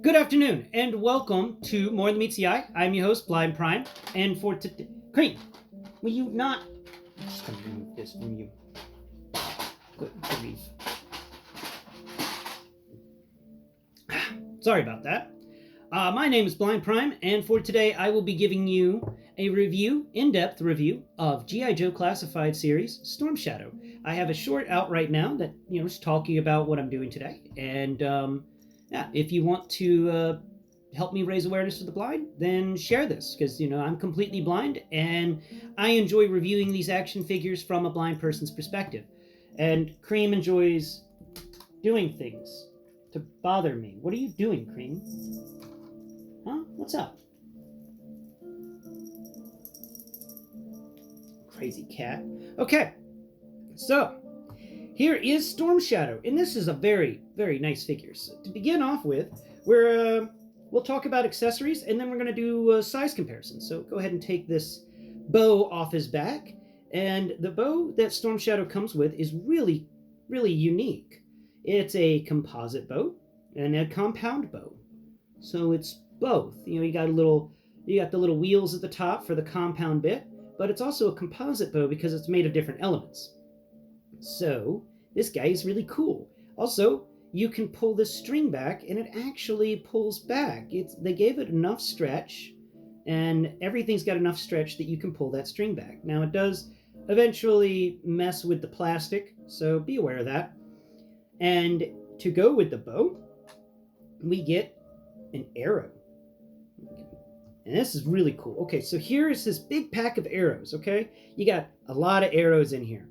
Good afternoon, and welcome to More Than Meets the Eye. I'm your host, Blind Prime, and for today, Kream, will you not? I'm just gonna remove this from you. Good grief. Sorry about that. My name is Blind Prime, and for today, I will be giving you a review, in-depth review of G.I. Joe Classified Series Stormshadow. I have a short out right now that is talking about what I'm doing today, and yeah, if you want to help me raise awareness to the blind, then share this, because I'm completely blind, and I enjoy reviewing these action figures from a blind person's perspective, and Kream enjoys doing things to bother me. What are you doing, Kream? Huh? What's up? Crazy cat. Okay, so here is Stormshadow, and this is a very, very nice figure. So to begin off with, we'll talk about accessories, and then we're going to do size comparisons. So go ahead and take this bow off his back, and the bow that Stormshadow comes with is really, really unique. It's a composite bow and a compound bow, so it's both. You got the little wheels at the top for the compound bit, but it's also a composite bow because it's made of different elements. So this guy is really cool. Also, you can pull this string back, and it actually pulls back. They gave it enough stretch, and everything's got enough stretch that you can pull that string back. Now, it does eventually mess with the plastic, so be aware of that. And to go with the bow, we get an arrow. And this is really cool. Okay, so here is this big pack of arrows, okay? You got a lot of arrows in here.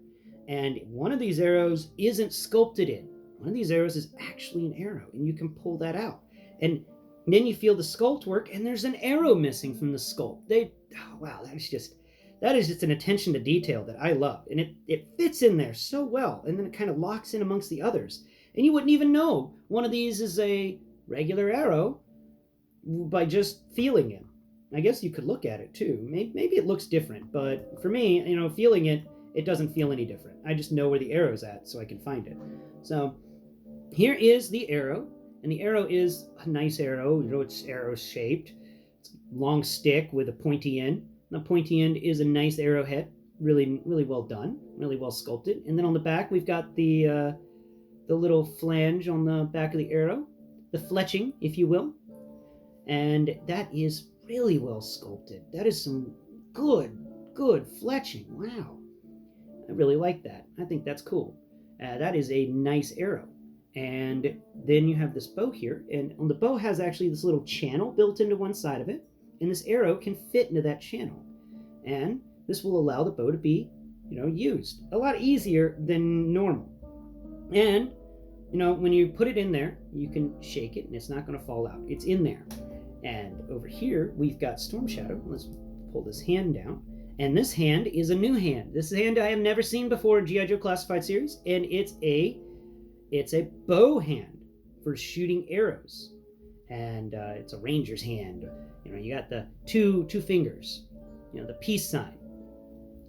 And one of these arrows isn't sculpted in. One of these arrows is actually an arrow, and you can pull that out. And then you feel the sculpt work, and there's an arrow missing from the sculpt. Wow, that is just an attention to detail that I love. And it fits in there so well, and then it kind of locks in amongst the others. And you wouldn't even know one of these is a regular arrow by just feeling it. I guess you could look at it too. Maybe it looks different, but for me, feeling it doesn't feel any different. I just know where the arrow's at, so I can find it. So here is the arrow, and the arrow is a nice arrow. It's arrow-shaped. It's a long stick with a pointy end. The pointy end is a nice arrowhead. Really, really well done. Really well sculpted. And then on the back, we've got the little flange on the back of the arrow, the fletching, if you will. And that is really well sculpted. That is some good fletching. Wow. I really like that. I think that's cool. That is a nice arrow. And then you have this bow here, and on the bow has actually this little channel built into one side of it, and this arrow can fit into that channel. And this will allow the bow to be, used a lot easier than normal. And, when you put it in there, you can shake it, and it's not going to fall out. It's in there. And over here, we've got Stormshadow. Let's pull this hand down. And this hand is a new hand. This hand I have never seen before in G.I. Joe Classified Series, and it's a bow hand for shooting arrows. And it's a ranger's hand. You got the two fingers, the peace sign.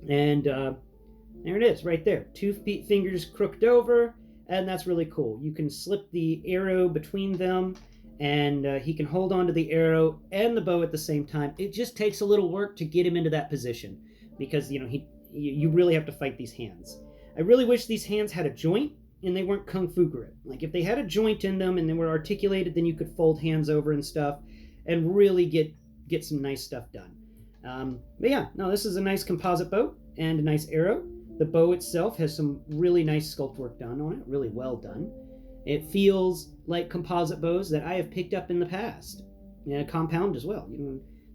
And there it is, right there. Two fingers crooked over, and that's really cool. You can slip the arrow between them, and he can hold on to the arrow and the bow at the same time. It just takes a little work to get him into that position, because you really have to fight these hands. I really wish these hands had a joint and they weren't kung fu grip. Like, if they had a joint in them and they were articulated, then you could fold hands over and stuff and really get some nice stuff done. But yeah, no, this is a nice composite bow and a nice arrow. The bow itself has some really nice sculpt work done on it, really well done. It feels like composite bows that I have picked up in the past, and compound as well.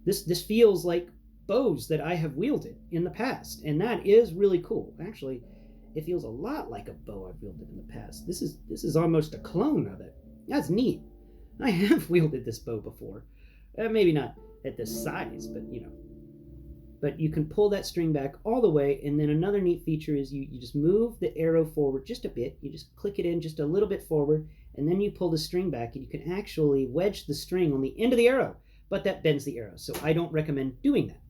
This feels like bows that I have wielded in the past, and that is really cool. Actually, it feels a lot like a bow I've wielded in the past. This is almost a clone of it. That's neat. I have wielded this bow before. Maybe not at this size, but you can pull that string back all the way. And then another neat feature is you just move the arrow forward just a bit. You just click it in just a little bit forward, and then you pull the string back, and you can actually wedge the string on the end of the arrow, but that bends the arrow. So I don't recommend doing that.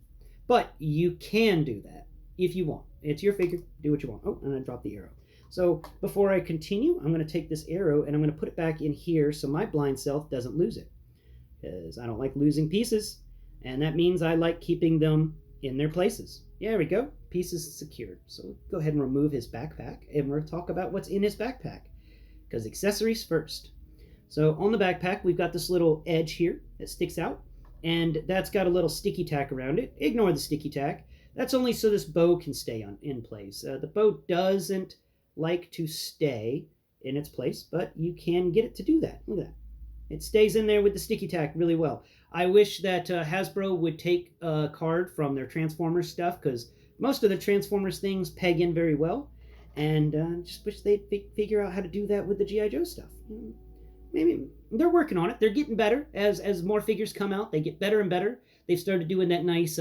But you can do that if you want. It's your figure. Do what you want. Oh, and I dropped the arrow. So before I continue, I'm going to take this arrow and I'm going to put it back in here so my blind self doesn't lose it. Because I don't like losing pieces, and that means I like keeping them in their places. There we go. Pieces secured. So go ahead and remove his backpack, and we'll talk about what's in his backpack. Because accessories first. So on the backpack, we've got this little edge here that sticks out, and that's got a little sticky tack around it. Ignore the sticky tack. That's only so this bow can stay in place. The bow doesn't like to stay in its place, but you can get it to do that. Look at that. It stays in there with the sticky tack really well. I wish that Hasbro would take a card from their Transformers stuff, because most of the Transformers things peg in very well, and just wish they'd figure out how to do that with the G.I. Joe stuff. Maybe they're working on it. They're getting better. As more figures come out, they get better and better. They've started doing that nice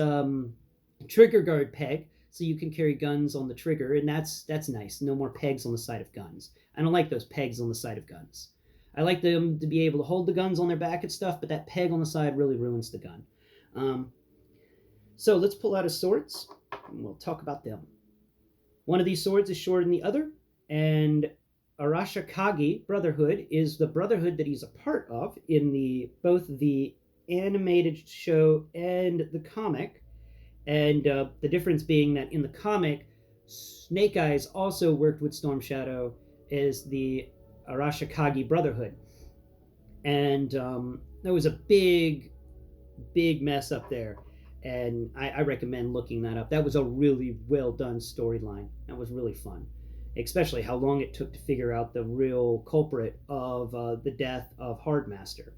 trigger guard peg, so you can carry guns on the trigger, and that's nice. No more pegs on the side of guns. I don't like those pegs on the side of guns. I like them to be able to hold the guns on their back and stuff, but that peg on the side really ruins the gun. So let's pull out his swords, and we'll talk about them. One of these swords is shorter than the other, and Arashikage Brotherhood is the brotherhood that he's a part of in both the animated show and the comic. And the difference being that in the comic, Snake Eyes also worked with Stormshadow as the Arashikage Brotherhood. And there was a big mess up there. And I recommend looking that up. That was a really well done storyline. That was really fun. Especially how long it took to figure out the real culprit of the death of Hardmaster.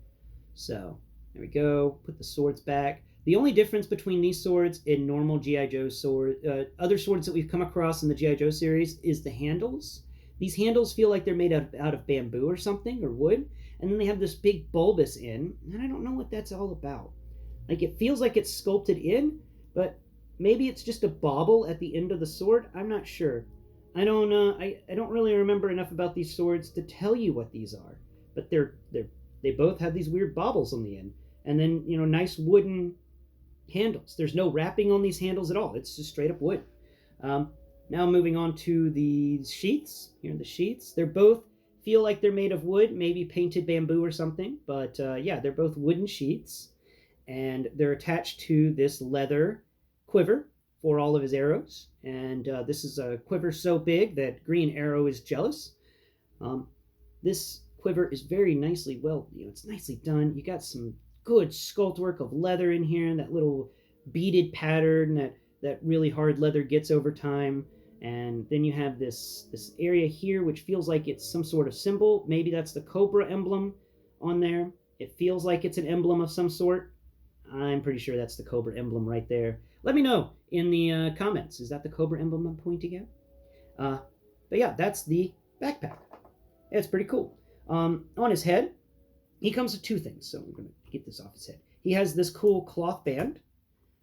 So, there we go. Put the swords back. The only difference between these swords and normal G.I. Joe other swords that we've come across in the G.I. Joe series, is the handles. These handles feel like they're made out of bamboo or something, or wood, and then they have this big bulbous end, and I don't know what that's all about. Like, it feels like it's sculpted in, but maybe it's just a bauble at the end of the sword. I'm not sure. I don't really remember enough about these swords to tell you what these are, but they both have these weird baubles on the end, and then nice wooden handles. There's no wrapping on these handles at all. It's just straight up wood. Now moving on to the sheaths. Here are the sheaths. They're both feel like they're made of wood, maybe painted bamboo or something, but yeah, they're both wooden sheaths, and they're attached to this leather quiver for all of his arrows. And this is a quiver so big that Green Arrow is jealous. This quiver is very nicely, it's nicely done. You got some good sculpt work of leather in here, and that little beaded pattern that really hard leather gets over time. And then you have this area here, which feels like it's some sort of symbol. Maybe that's the Cobra emblem on there. It feels like it's an emblem of some sort. I'm pretty sure that's the Cobra emblem right there. Let me know in the comments. Is that the Cobra emblem I'm pointing at? But yeah, that's the backpack. It's pretty cool. On his head, he comes with two things. So I'm going to get this off his head. He has this cool cloth band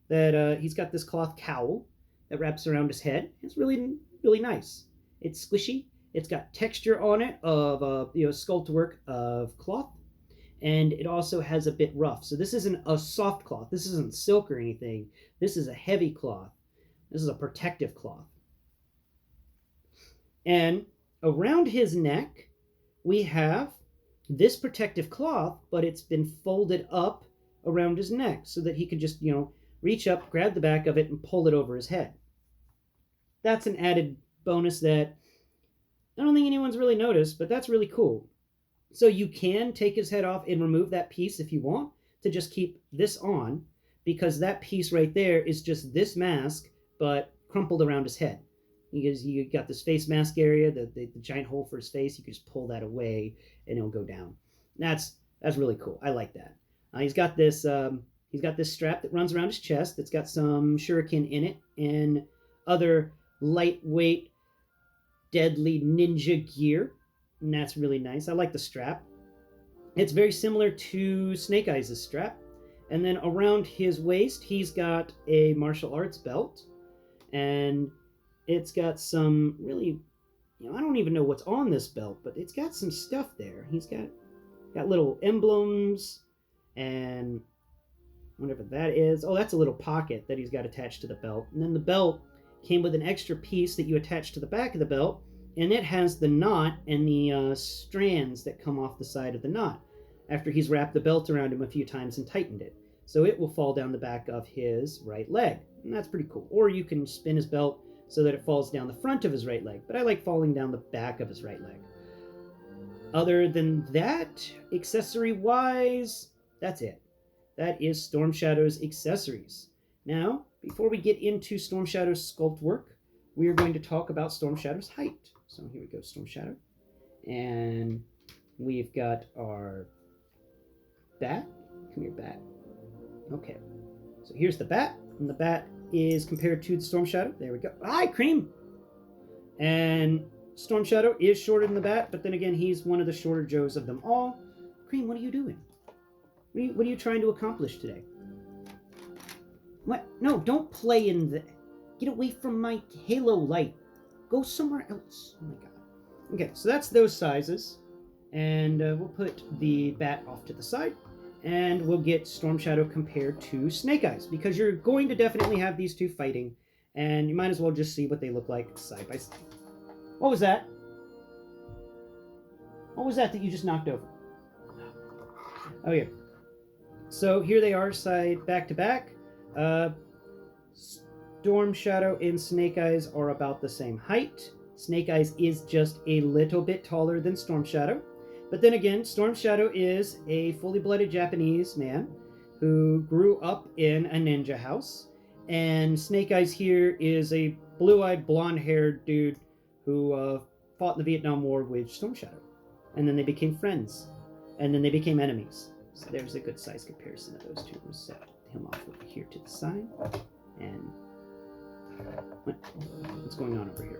that he's got this cloth cowl that wraps around his head. It's really, really nice. It's squishy. It's got texture on it of sculpt work of cloth, and it also has a bit rough. So this isn't a soft cloth. This isn't silk or anything. This is a heavy cloth. This is a protective cloth. And around his neck, we have this protective cloth, but it's been folded up around his neck so that he could just, reach up, grab the back of it, and pull it over his head. That's an added bonus that I don't think anyone's really noticed, but that's really cool. So you can take his head off and remove that piece if you want to just keep this on, because that piece right there is just this mask, but crumpled around his head. You got this face mask area, the giant hole for his face. You can just pull that away and it'll go down. That's really cool. I like that. He's got this strap that runs around his chest. It's got some shuriken in it and other lightweight, deadly ninja gear, and that's really nice. I like the strap. It's very similar to Snake Eyes' strap. And then around his waist, he's got a martial arts belt, and it's got some really, I don't even know what's on this belt, but it's got some stuff there. He's got little emblems and whatever that is. Oh, that's a little pocket that he's got attached to the belt. And then the belt came with an extra piece that you attach to the back of the belt, and it has the knot and the strands that come off the side of the knot after he's wrapped the belt around him a few times and tightened it. So it will fall down the back of his right leg, and that's pretty cool. Or you can spin his belt so that it falls down the front of his right leg, but I like falling down the back of his right leg. Other than that, accessory-wise, that's it. That is Stormshadow's accessories. Now, before we get into Stormshadow's sculpt work, we are going to talk about Stormshadow's height. So here we go, Stormshadow. And we've got our bat. Come here, bat. Okay. So here's the bat, and the bat is compared to the Stormshadow. There we go. Hi, Kream! And Stormshadow is shorter than the bat, but then again, he's one of the shorter Joes of them all. Kream, what are you doing? What are you trying to accomplish today? What? No, don't play in the... Get away from my halo light. Go somewhere else. Oh my god. Okay, so that's those sizes. And we'll put the bat off to the side. And we'll get Stormshadow compared to Snake Eyes, because you're going to definitely have these two fighting. And you might as well just see what they look like side by side. What was that? What was that you just knocked over? Oh, yeah. So here they are, back to back. Stormshadow and Snake Eyes are about the same height. Snake Eyes is just a little bit taller than Stormshadow. But then again, Stormshadow is a fully blooded Japanese man who grew up in a ninja house. And Snake Eyes here is a blue-eyed, blonde-haired dude who fought in the Vietnam War with Stormshadow. And then they became friends. And then they became enemies. So there's a good size comparison of those two. We'll set him off over here to the side. And what's going on over here?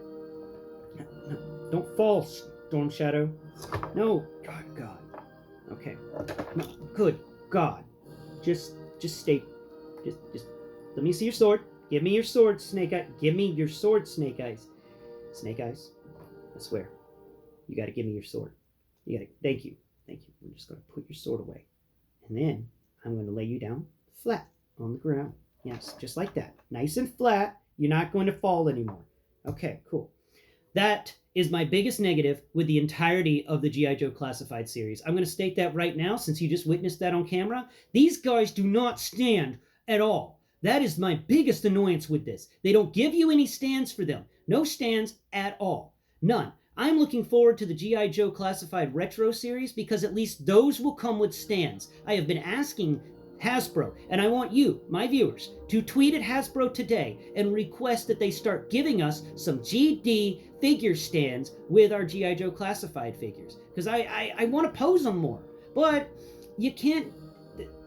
No, don't fall, Stormshadow. No, God. Okay. No, good God. Just stay. Just. Let me see your sword. Give me your sword, Snake Eyes. Give me your sword, Snake Eyes. Snake Eyes. I swear. You got to give me your sword. You got to. Thank you. We're just going to put your sword away. And then I'm going to lay you down flat on the ground. Yes, just like that. Nice and flat. You're not going to fall anymore. Okay, cool. That is my biggest negative with the entirety of the G.I. Joe Classified series. I'm going to state that right now, since you just witnessed that on camera. These guys do not stand at all. That is my biggest annoyance with this. They don't give you any stands for them. No stands at all. None. I'm looking forward to the G.I. Joe Classified Retro series, because at least those will come with stands. I have been asking Hasbro, and I want you, my viewers, to tweet at Hasbro today and request that they start giving us some GD figure stands with our G.I. Joe Classified figures, because I want to pose them more. But you can't...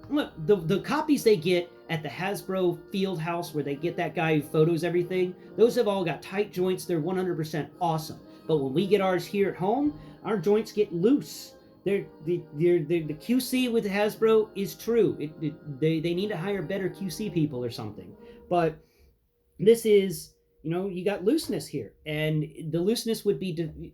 Look, the copies they get at the Hasbro Field House, where they get that guy who photos everything, those have all got tight joints. They're 100% awesome. But when we get ours here at home, our joints get loose. The QC with Hasbro is true. They need to hire better QC people or something. But this is, you got looseness here. And the looseness would be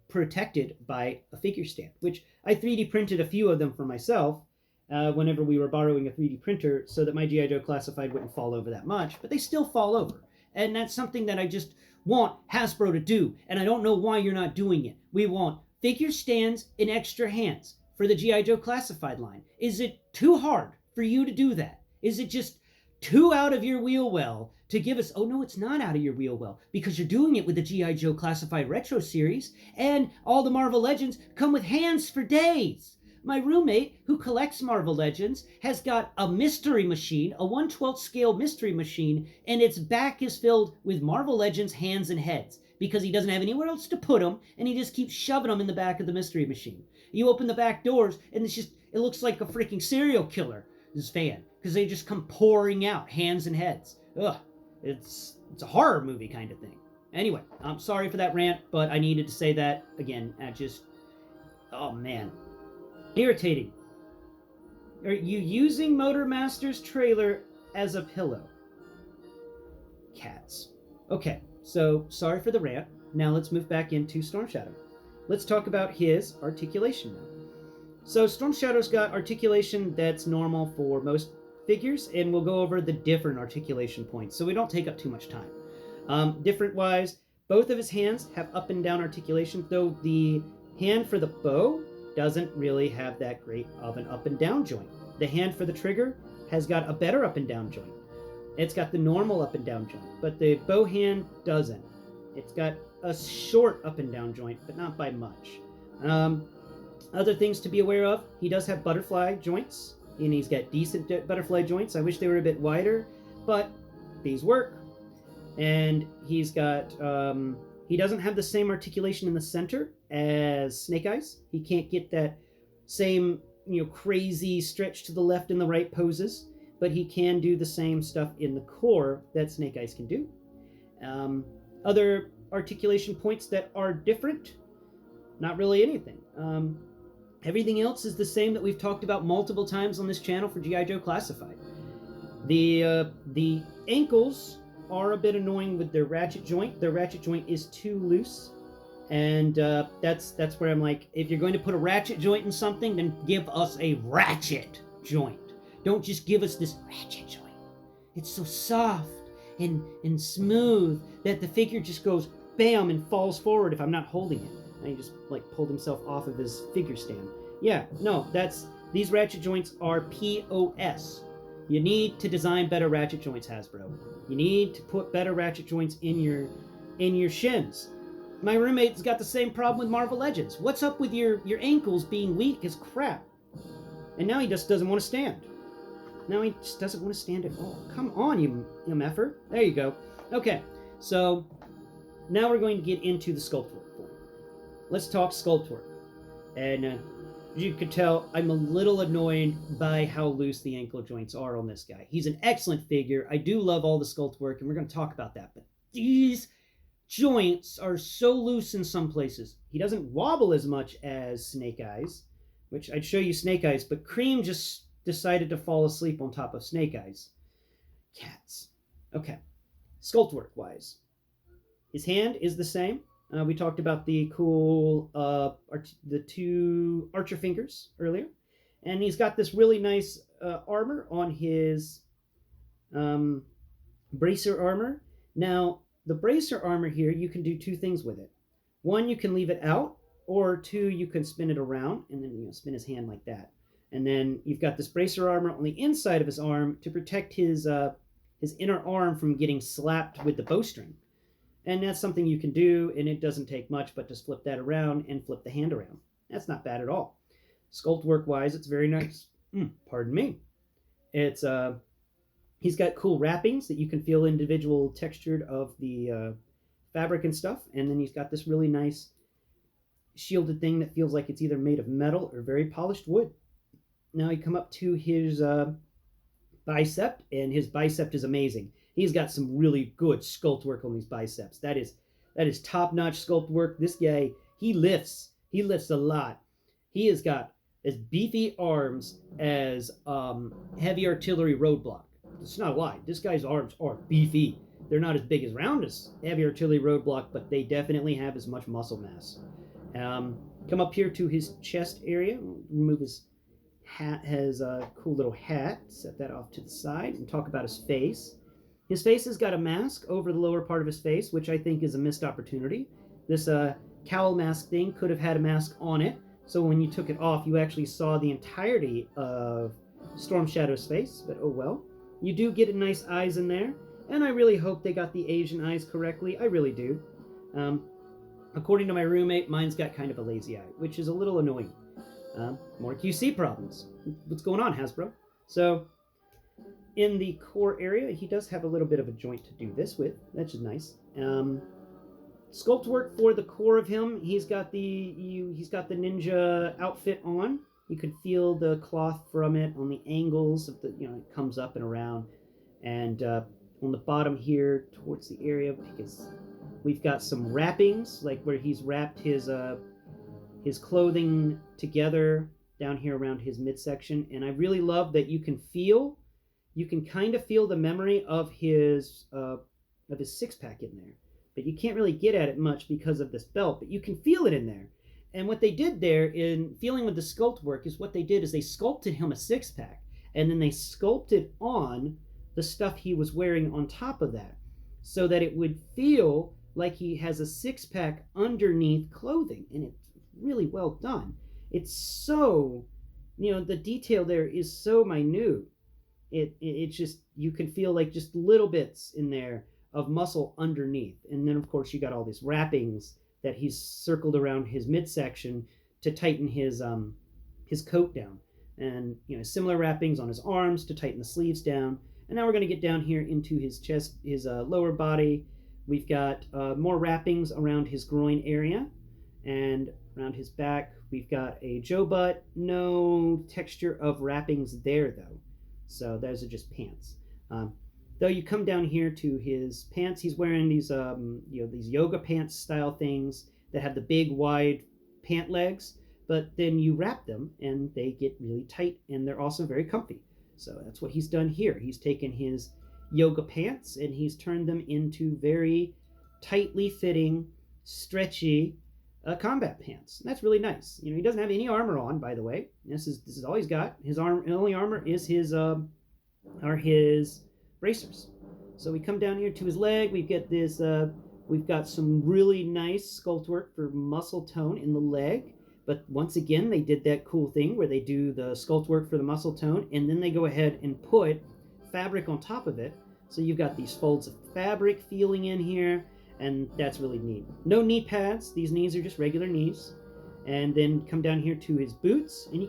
protected by a figure stand, which I 3D printed a few of them for myself whenever we were borrowing a 3D printer, so that my G.I. Joe Classified wouldn't fall over that much. But they still fall over. And that's something that I just want Hasbro to do. And I don't know why you're not doing it. We want figure stands and extra hands for the G.I. Joe Classified line. Is it too hard for you to do that? Is it just too out of your wheel well to give us... Oh, no, it's not out of your wheel well, because you're doing it with the G.I. Joe Classified Retro series, and all the Marvel Legends come with hands for days. My roommate, who collects Marvel Legends, has got a mystery machine, a 1/12 scale mystery machine, and its back is filled with Marvel Legends hands and heads, because he doesn't have anywhere else to put them, and he just keeps shoving them in the back of the mystery machine. You open the back doors, and it looks like a freaking serial killer's van, because they just come pouring out, hands and heads. Ugh, it's a horror movie kind of thing. Anyway, I'm sorry for that rant, but I needed to say that again. Oh man. Irritating. Are you using Motor Master's trailer as a pillow? Cats. Okay, so sorry for the rant. Now let's move back into Stormshadow. Let's talk about his articulation now. So Stormshadow's got articulation that's normal for most figures, and we'll go over the different articulation points, so we don't take up too much time. Different-wise, Both of his hands have up and down articulation, though the hand for the bow doesn't really have that great of an up and down joint. The hand for the trigger has got a better up and down joint. It's got the normal up and down joint, but the bow hand doesn't. It's got a short up and down joint, but not by much. Other things to be aware of, he does have butterfly joints, and he's got decent butterfly joints. I wish they were a bit wider, but these work. And he's got, he doesn't have the same articulation in the center as Snake Eyes. He can't get that same, crazy stretch to the left and the right poses, but he can do the same stuff in the core that Snake Eyes can do. Other articulation points that are different, not really anything. Everything else is the same that we've talked about multiple times on this channel for G.I. Joe Classified. The ankles are a bit annoying with their ratchet joint. Their ratchet joint is too loose, and that's where I'm like, if you're going to put a ratchet joint in something, then give us a ratchet joint. Don't just give us this ratchet joint. It's so soft and smooth that the figure just goes bam and falls forward if I'm not holding it. And he just pulled himself off of his figure stand. Yeah, no, these ratchet joints are POS. You need to design better ratchet joints, Hasbro. You need to put better ratchet joints in your shins. My roommate's got the same problem with Marvel Legends. What's up with your ankles being weak as crap? And now he just doesn't want to stand. Now he just doesn't want to stand at all. Come on, you MFer. There you go. Okay, so now we're going to get into the sculpt work. Let's talk sculpt work. And as you can tell, I'm a little annoyed by how loose the ankle joints are on this guy. He's an excellent figure. I do love all the sculpt work, and we're going to talk about that. But these joints are so loose in some places. He doesn't wobble as much as Snake Eyes, which I'd show you Snake Eyes, but Kream just decided to fall asleep on top of Snake Eyes. Cats. Okay. Sculpt work-wise. His hand is the same. We talked about the cool, the two archer fingers earlier. And he's got this really nice armor on his bracer armor. Now, the bracer armor here, you can do two things with it. One, you can leave it out, or two, you can spin it around, and then spin his hand like that. And then you've got this bracer armor on the inside of his arm to protect his inner arm from getting slapped with the bowstring. And that's something you can do, and it doesn't take much but just flip that around and flip the hand around. That's not bad at all. Sculpt work-wise, it's very nice. Pardon me. It's he's got cool wrappings that you can feel individual textured of the fabric and stuff, and then he's got this really nice shielded thing that feels like it's either made of metal or very polished wood. Now you come up to his bicep, and his bicep is amazing. He's got some really good sculpt work on these biceps. That is top-notch sculpt work. This guy, he lifts a lot. He has got as beefy arms as heavy artillery roadblock. It's not a lie. This guy's arms are beefy. They're not as big as round as heavy artillery roadblock, but they definitely have as much muscle mass. Come up here to his chest area. Remove his hat. Has a cool little hat. Set that off to the side and talk about his face. His face has got a mask over the lower part of his face, which I think is a missed opportunity. This cowl mask thing could have had a mask on it, so when you took it off, you actually saw the entirety of Stormshadow's face, but oh well. You do get nice eyes in there, and I really hope they got the Asian eyes correctly. I really do. According to my roommate, mine's got kind of a lazy eye, which is a little annoying. More QC problems. What's going on, Hasbro? So, in the core area, he does have a little bit of a joint to do this with. That's just nice. Sculpt work for the core of him. He's got the ninja outfit on. You could feel the cloth from it on the angles of the, it comes up and around. And on the bottom here, towards the area, because we've got some wrappings, like where he's wrapped his clothing together down here around his midsection. And I really love that you can kind of feel the memory of his six-pack in there. But you can't really get at it much because of this belt, but you can feel it in there. And what they did there in feeling with the sculpt work is what they did is they sculpted him a six-pack, and then they sculpted on the stuff he was wearing on top of that so that it would feel like he has a six-pack underneath clothing, and it's really well done. It's so, the detail there is so minute. It's just, you can feel like just little bits in there of muscle underneath. And then of course you got all these wrappings that he's circled around his midsection to tighten his coat down, and similar wrappings on his arms to tighten the sleeves down. And now we're going to get down here into his chest, his lower body. We've got more wrappings around his groin area and around his back. We've got a Joe butt. No texture of wrappings there though, so those are just pants. Though you come down here to his pants, he's wearing these these yoga pants style things that have the big wide pant legs, but then you wrap them and they get really tight, and they're also very comfy. So that's what he's done here. He's taken his yoga pants and he's turned them into very tightly fitting, stretchy combat pants. And that's really nice. He doesn't have any armor on, by the way. This is all he's got. His only armor is his bracers. So we come down here to his leg. We've got some really nice sculpt work for muscle tone in the leg. But once again, they did that cool thing where they do the sculpt work for the muscle tone, and then they go ahead and put fabric on top of it. So you've got these folds of fabric feeling in here, and that's really neat. No knee pads. These knees are just regular knees. And then come down here to his boots, and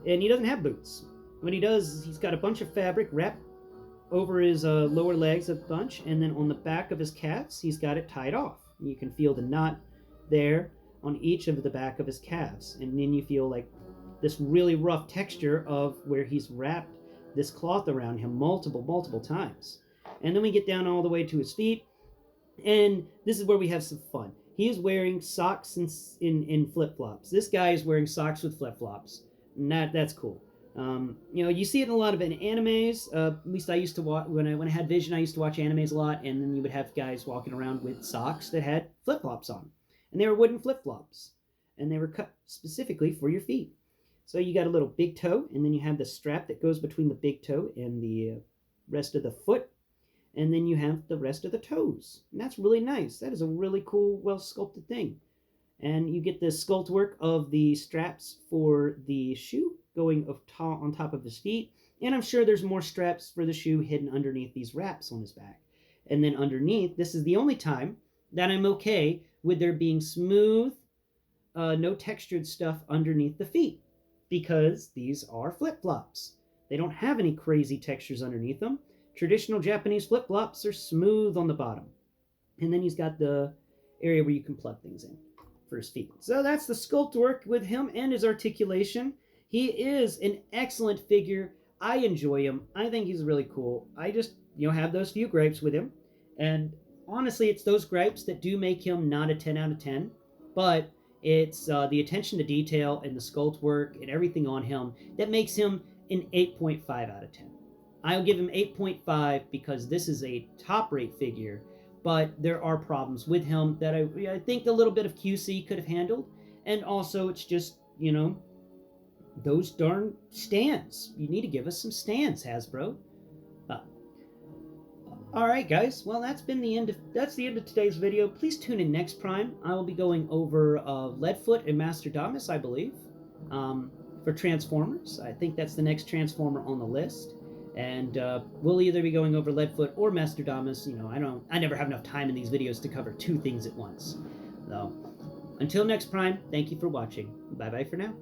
he doesn't have boots. What he does is he's got a bunch of fabric wrapped over his lower legs a bunch, and then on the back of his calves, he's got it tied off. You can feel the knot there on each of the back of his calves, and then you feel like this really rough texture of where he's wrapped this cloth around him multiple times. And then we get down all the way to his feet, and this is where we have some fun. He is wearing socks in flip-flops. This guy is wearing socks with flip-flops, and that's cool. You see it in a lot of animes. At least I used to watch, when I had vision, I used to watch animes a lot, and then you would have guys walking around with socks that had flip-flops on. And they were wooden flip-flops, and they were cut specifically for your feet. So you got a little big toe, and then you have the strap that goes between the big toe and the rest of the foot, and then you have the rest of the toes. And that's really nice. That is a really cool, well-sculpted thing. And you get the sculpt work of the straps for the shoe going on top of his feet, and I'm sure there's more straps for the shoe hidden underneath these wraps on his back. And then underneath, this is the only time that I'm okay with there being smooth, no textured stuff underneath the feet, because these are flip-flops. They don't have any crazy textures underneath them. Traditional Japanese flip-flops are smooth on the bottom. And then he's got the area where you can plug things in for his feet. So that's the sculpt work with him and his articulation. He is an excellent figure. I enjoy him. I think he's really cool. I just, have those few gripes with him. And honestly, it's those gripes that do make him not a 10 out of 10. But it's the attention to detail and the sculpt work and everything on him that makes him an 8.5 out of 10. I'll give him 8.5 because this is a top-rate figure, but there are problems with him that I think a little bit of QC could have handled. And also, it's just, those darn stands. You need to give us some stands, Hasbro. All right, guys. Well, that's the end of today's video. Please tune in next Prime. I will be going over Leadfoot and Masterdamus, I believe, for Transformers. I think that's the next Transformer on the list. And we'll either be going over Leadfoot or Masterdamus. I never have enough time in these videos to cover two things at once. So, until next Prime, thank you for watching. Bye-bye for now.